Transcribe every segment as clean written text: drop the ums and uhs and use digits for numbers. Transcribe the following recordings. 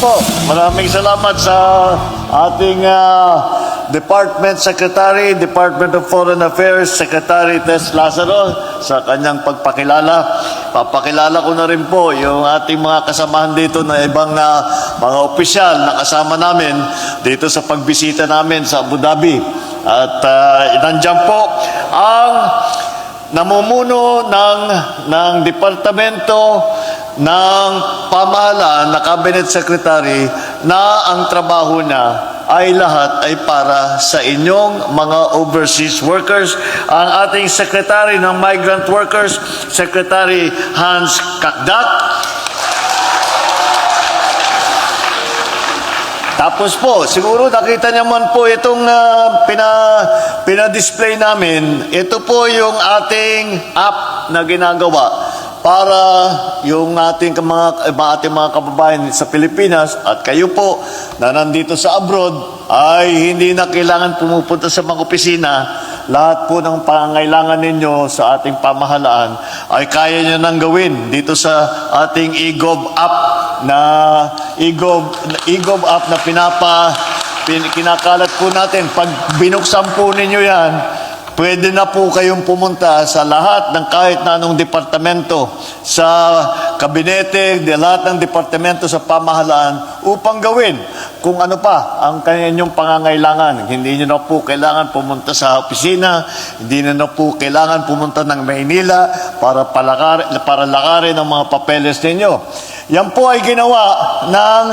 po. Maraming salamat sa ating Department Secretary, Department of Foreign Affairs, Secretary Tess Lazaro sa kanyang pagpakilala. Papakilala ko na rin po yung ating mga kasamahan dito na ibang mga opisyal na kasama namin dito sa pagbisita namin sa Abu Dhabi. At nandiyan po ang namumuno ng Departamento ng Pamahalaan na Cabinet Secretary na ang trabaho niya ay lahat ay para sa inyong mga overseas workers. Ang ating Secretary ng Migrant Workers, Secretary Hans Kakdak. Tapos po, siguro nakita niyo man po itong pinadisplay namin. Ito po yung ating app na ginagawa para yung ating mga kababayan sa Pilipinas at kayo po na nandito sa abroad ay hindi na kailangan pumupunta sa mga opisina. Lahat po ng pangangailangan ninyo sa ating pamahalaan ay kaya nyo nang gawin dito sa ating eGov app na eGov app na kinakalat po natin. Pag binuksan po ninyo yan, pwede na po kayong pumunta sa lahat ng kahit na anong departamento sa kabinete, lahat ng departamento sa pamahalaan upang gawin kung ano pa ang kanyang pangangailangan. Hindi nyo na po kailangan pumunta sa opisina, hindi nyo na po kailangan pumunta ng Maynila para lakarin ang mga papeles ninyo. Yan po ay ginawa ng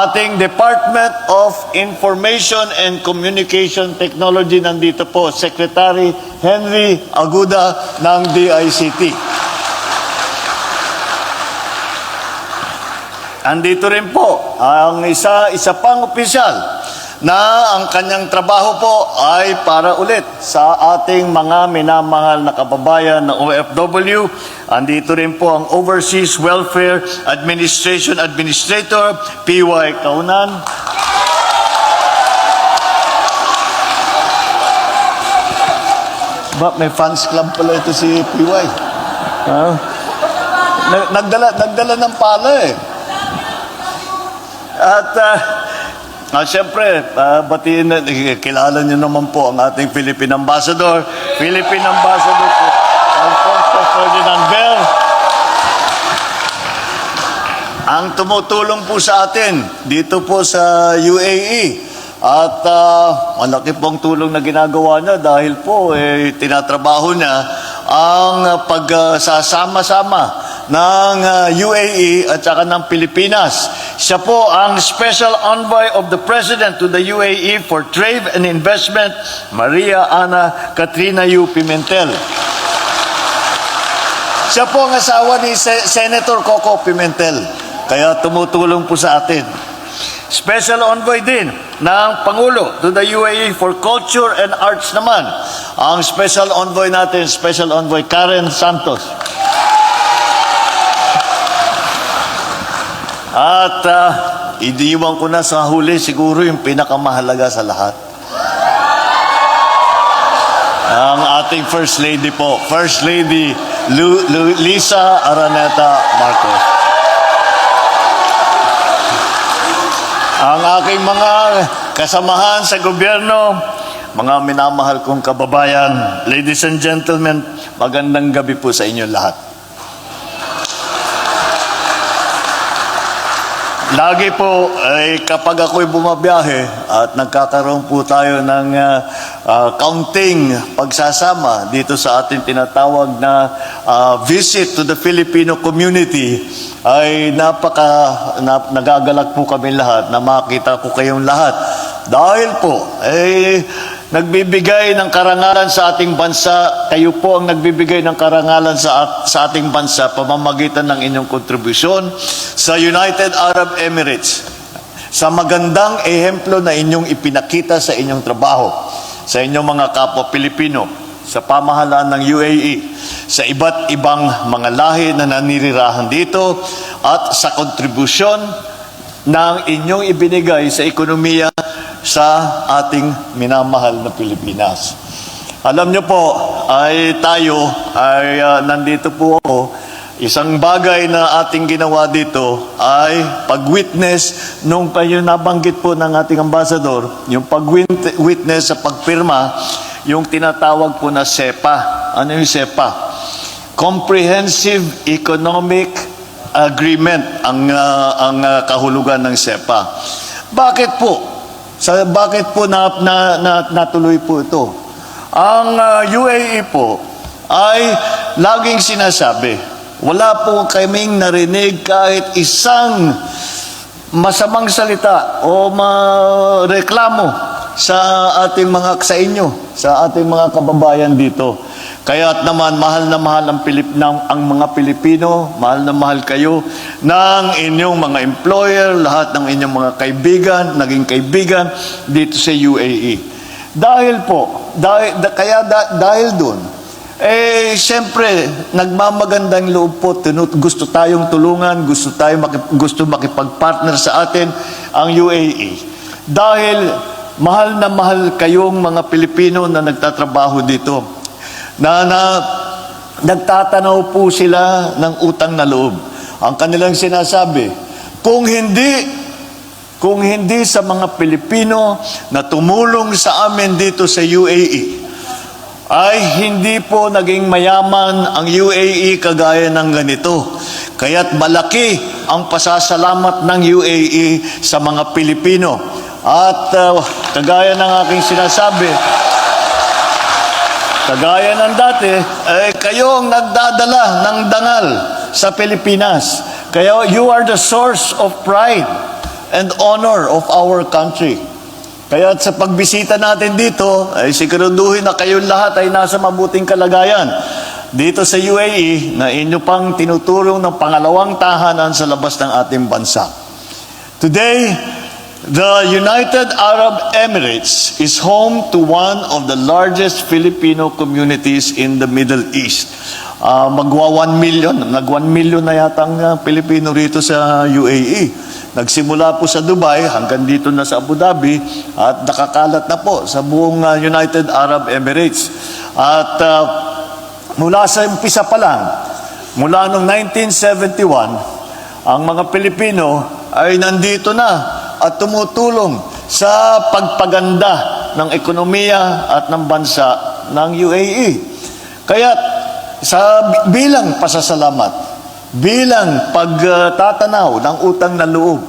ating Department of Information and Communication Technology. Nandito po, Secretary Henry Aguda ng DICT. Andito rin po ang isa pang opisyal na ang kanyang trabaho po ay para ulit sa ating mga minamahal na kababayan na OFW. Andito rin po ang Overseas Welfare Administration Administrator, PY Kaunan. May fans club pala ito si PY. Nagdala ng pala eh. At siyempre, batiin na, kilala niyo naman po ang ating Philippine Ambassador. Philippine Ambassador po, Alfonso Ferdinand Ver. Ang tumutulong po sa atin dito po sa UAE. At malaki pong tulong na ginagawa niya dahil po tinatrabaho niya ang pagsasama-sama ng UAE at saka ng Pilipinas. Siya po ang Special Envoy of the President to the UAE for Trade and Investment, Maria Ana Katrina Yu Pimentel. Siya po ang asawa ni Senator Coco Pimentel, kaya tumutulong po sa atin. Special Envoy din ng Pangulo to the UAE for Culture and Arts naman, ang Special Envoy natin, Special Envoy Karen Santos. At idiwan ko na sa huli siguro yung pinakamahalaga sa lahat. Ang ating First Lady po, First Lady Lisa Araneta Marcos. Ang aking mga kasamahan sa gobyerno, mga minamahal kong kababayan, ladies and gentlemen, magandang gabi po sa inyo lahat. Lagi po, kapag ako'y bumabiyahe at nagkakaroon po tayo ng counting pagsasama dito sa ating tinatawag na visit to the Filipino community, ay nagagalak po kami lahat na makita ko kayong lahat. Dahil po, nagbibigay ng karangalan sa ating bansa. Kayo po ang nagbibigay ng karangalan sa ating bansa pamamagitan ng inyong kontribusyon sa United Arab Emirates. Sa magandang ehemplo na inyong ipinakita sa inyong trabaho, sa inyong mga kapwa Pilipino, sa pamahalaan ng UAE, sa iba't ibang mga lahi na nanirirahan dito, at sa kontribusyon ng inyong ibinigay sa ekonomiya sa ating minamahal na Pilipinas. Alam nyo po, tayo ay nandito po ako Isang bagay na ating ginawa dito ay pag-witness nung yung nabanggit po ng ating ambassador, yung pag-witness sa pagpirma, yung tinatawag po na SEPA. Ano yung SEPA? Comprehensive Economic Agreement ang kahulugan ng SEPA. Bakit po? Bakit po natuloy po ito? Ang UAE po ay laging sinasabi, wala po kaming narinig kahit isang masamang salita o reklamo sa ating sa inyo, sa ating mga kababayan dito. Kaya't naman mahal na mahal ang mga Pilipino, mahal na mahal kayo ng inyong mga employer, lahat ng inyong mga kaibigan, naging kaibigan dito sa UAE. Dahil doon, siyempre, nagmamagandang loob po, gusto tayong tulungan, gusto makipag-partner sa atin ang UAE. Dahil mahal na mahal kayong mga Pilipino na nagtatrabaho dito, na nagtatanaw po sila ng utang na loob. Ang kanilang sinasabi, kung hindi sa mga Pilipino na tumulong sa amin dito sa UAE, ay hindi po naging mayaman ang UAE kagaya ng ganito. Kaya't malaki ang pasasalamat ng UAE sa mga Pilipino. At kagaya ng aking sinasabi, kagaya ng dati, kayo ang nagdadala ng dangal sa Pilipinas. Kaya you are the source of pride and honor of our country. Kaya sa pagbisita natin dito, ay siguraduhin na kayong lahat ay nasa mabuting kalagayan dito sa UAE na inyo pang tinutulong ng pangalawang tahanan sa labas ng ating bansa. Today, the United Arab Emirates is home to one of the largest Filipino communities in the Middle East. Magwa 1 million, nag-1 million na yata ang Pilipino rito sa UAE. Nagsimula po sa Dubai hanggang dito na sa Abu Dhabi at nakakalat na po sa buong United Arab Emirates. At mula sa umpisa pa lang, mula noong 1971, ang mga Pilipino ay nandito na at tumutulong sa pagpaganda ng ekonomiya at ng bansa ng UAE. Kaya bilang pasasalamat, bilang pagtatanaw ng utang na loob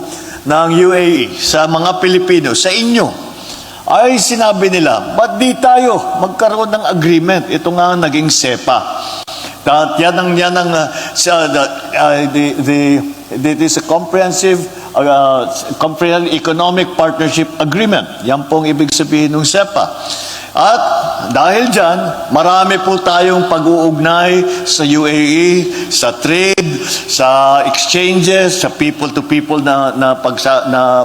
ng UAE sa mga Pilipino, sa inyo, ay sinabi nila, ba't di tayo magkaroon ng agreement? Ito nga naging SEPA. At yan ang it is a comprehensive Economic Partnership Agreement. Yan pong ibig sabihin ng SEPA. At dahil dyan, marami po tayong pag-uugnay sa UAE, sa trade, sa exchanges, sa people-to-people na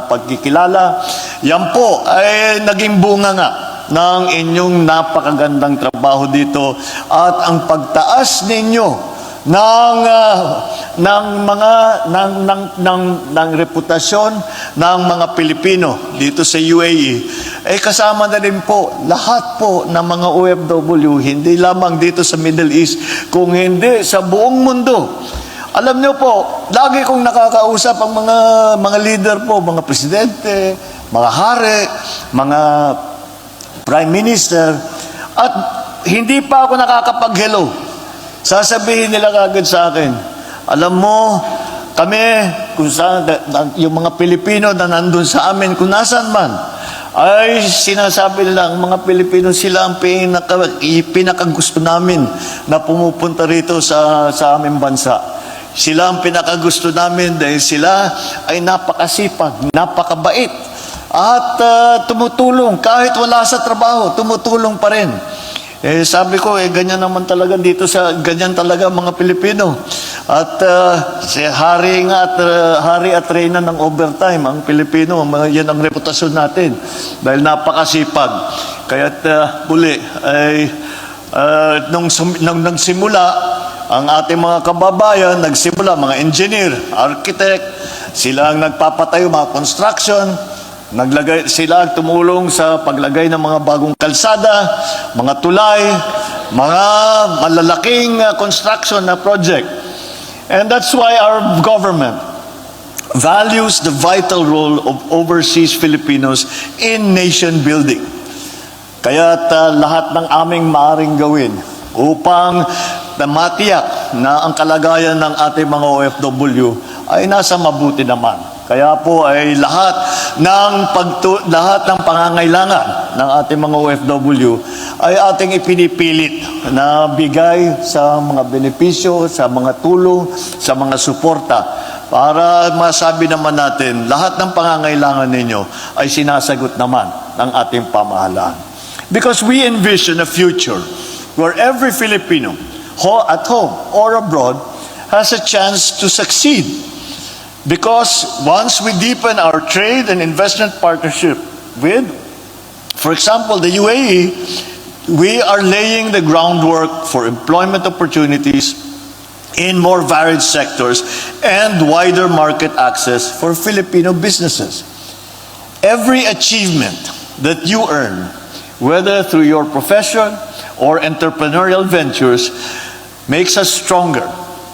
pagkikilala. Yan po ay naging bunga nga ng inyong napakagandang trabaho dito at ang pagtaas ninyo ng reputasyon ng mga Pilipino dito sa UAE ay kasama na din po lahat po ng mga OFW, hindi lamang dito sa Middle East, kung hindi sa buong mundo. Alam niyo po, lagi kong nakakausap ang mga leader po, mga presidente, mga hari, mga prime minister, at hindi pa ako nakakapag-hello. Sasabihin nila kagad sa akin, alam mo, kami, kung saan, yung mga Pilipino na nandun sa amin, kung nasaan man, ay sinasabi nila, ang mga Pilipino, sila ang pinakagusto namin na pumupunta rito sa aming bansa. Sila ang pinakagusto namin dahil sila ay napakasipag, napakabait, at tumutulong, kahit wala sa trabaho, tumutulong pa rin. Sabi ko, ganyan naman talaga dito ganyan talaga mga Pilipino. At si hari at reyna ng overtime, ang Pilipino, yan ang reputasyon natin. Dahil napakasipag. Kaya't muli, nung nagsimula, ang ating mga kababayan, mga engineer, architect, sila ang nagpapatayo, mga construction, sila tumulong sa paglagay ng mga bagong kalsada, mga tulay, mga malalaking construction na project. And that's why our government values the vital role of overseas Filipinos in nation building. Kaya't lahat ng aming maaring gawin upang matiyak na ang kalagayan ng ating mga OFW ay nasa mabuti naman. Kaya po ay lahat ng pangangailangan ng ating mga OFW ay ating ipinipilit na bigay sa mga benepisyo, sa mga tulong, sa mga suporta para masabi naman natin lahat ng pangangailangan ninyo ay sinasagot naman ng ating pamahalaan. Because we envision a future where every Filipino, at home or abroad, has a chance to succeed. Because once we deepen our trade and investment partnership with, for example, the UAE, we are laying the groundwork for employment opportunities in more varied sectors and wider market access for Filipino businesses. Every achievement that you earn, whether through your profession or entrepreneurial ventures, makes us stronger,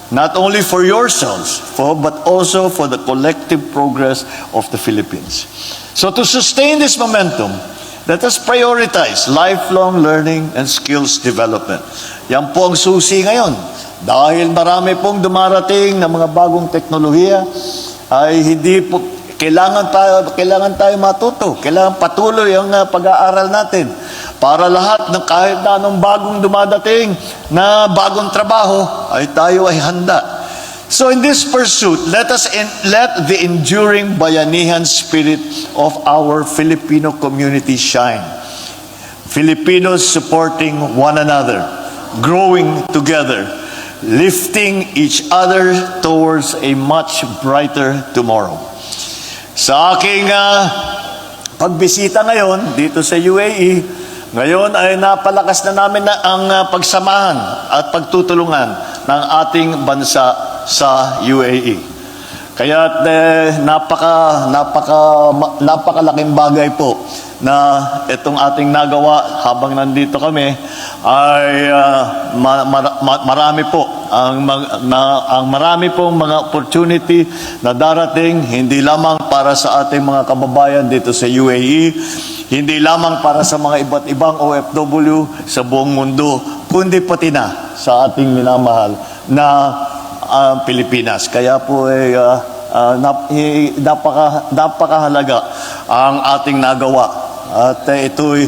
not only for yourselves, but also for the collective progress of the Philippines. So to sustain this momentum, let us prioritize lifelong learning and skills development. Yan po ang susi ngayon. Dahil marami pong dumarating na mga bagong teknolohiya, ay hindi po, kailangan tayo matuto. Kailangan patuloy ang pag-aaral natin para lahat ng kahit na anong bagong dumadating na bagong trabaho ay tayo ay handa. So in this pursuit, let the enduring bayanihan spirit of our Filipino community shine. Filipinos supporting one another, growing together, lifting each other towards a much brighter tomorrow. Sa aking pagbisita ngayon dito sa UAE, ngayon ay napalakas na namin ang pagsamahan at pagtutulungan ng ating bansa sa UAE. Kaya napakalaking bagay po na itong ating nagawa habang nandito kami ay marami po ang marami pong mga opportunity na darating hindi lamang para sa ating mga kababayan dito sa UAE, hindi lamang para sa mga iba't ibang OFW sa buong mundo, kundi pati na sa ating minamahal na Pilipinas. Kaya po ay napakahalaga ang ating nagawa. At ito'y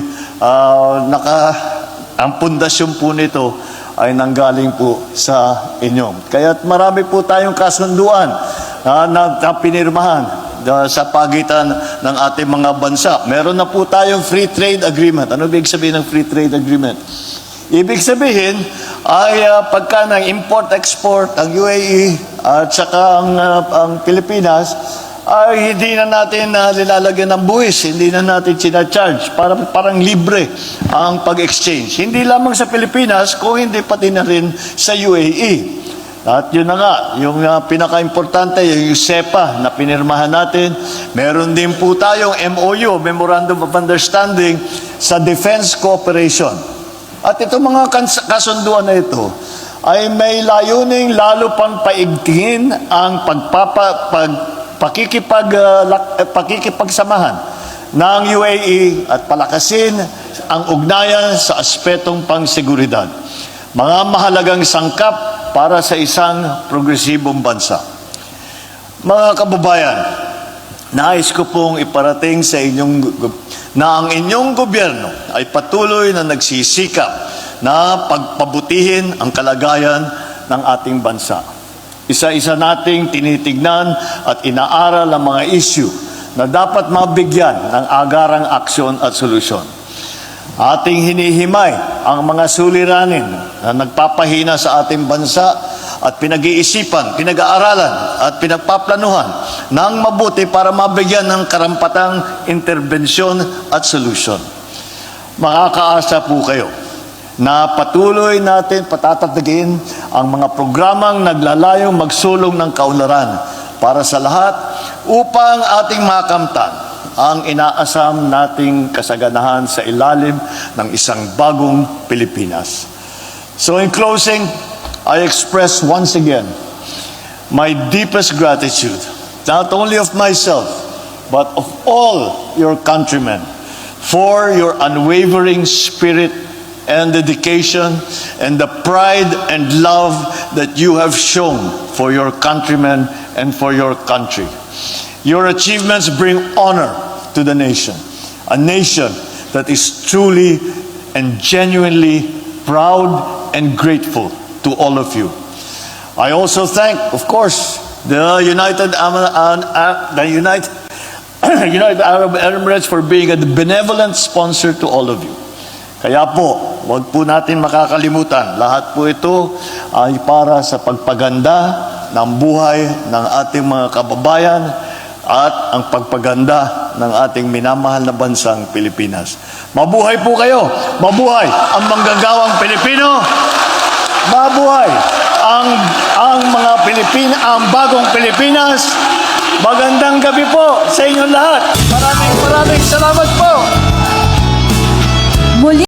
ang pundasyon po nito ay nanggaling po sa inyo. Kaya marami po tayong kasunduan na pinirmahan sa pagitan ng ating mga bansa. Meron na po tayong free trade agreement. Ano ibig sabihin ng free trade agreement? Ibig sabihin ay pagka ng import-export ang UAE at saka ang Pilipinas ay hindi na natin nilalagyan ng buwis, hindi na natin sinacharge, parang libre ang pag-exchange. Hindi lamang sa Pilipinas, kung hindi pati na rin sa UAE. At yun na nga, yung pinaka-importante, yung SEPA na pinirmahan natin. Meron din po tayong MOU, Memorandum of Understanding, sa Defense Cooperation. At itong mga kasunduan na ito ay may layuning lalo pang paigtingin ang pakikipagsamahan ng UAE at palakasin ang ugnayan sa aspetong pangseguridad. Mga mahalagang sangkap para sa isang progresibong bansa. Mga kababayan, nais ko pong iparating sa inyong na ang inyong gobyerno ay patuloy na nagsisikap na pagpabutihin ang kalagayan ng ating bansa. Isa-isa nating tinitignan at inaaral ang mga issue na dapat mabigyan ng agarang aksyon at solusyon. Ating hinihimay ang mga suliranin na nagpapahina sa ating bansa at pinag-iisipan, pinag-aaralan at pinagpaplanuhan ng mabuti para mabigyan ng karampatang interbensyon at solusyon. Makakaasa po kayo na patuloy natin patatatagin ang mga programang naglalayong magsulong ng kaunlaran para sa lahat upang ating makamtan ang inaasam nating kasaganahan sa ilalim ng isang bagong Pilipinas. So in closing, I express once again my deepest gratitude, not only of myself, but of all your countrymen, for your unwavering spirit and dedication and the pride and love that you have shown for your countrymen and for your country. Your achievements bring honor to the nation, a nation that is truly and genuinely proud and grateful to all of you. I also thank, of course, the United Arab Emirates for being a benevolent sponsor to all of you. Kaya po, wag po natin makakalimutan, lahat po ito ay para sa pagpaganda ng buhay ng ating mga kababayan at ang pagpaganda ng ating minamahal na bansang Pilipinas. Mabuhay po kayo! Mabuhay ang manggagawang Pilipino! Mabuhay ang mga ang bagong Pilipinas! Magandang gabi po sa inyong lahat! Maraming salamat po!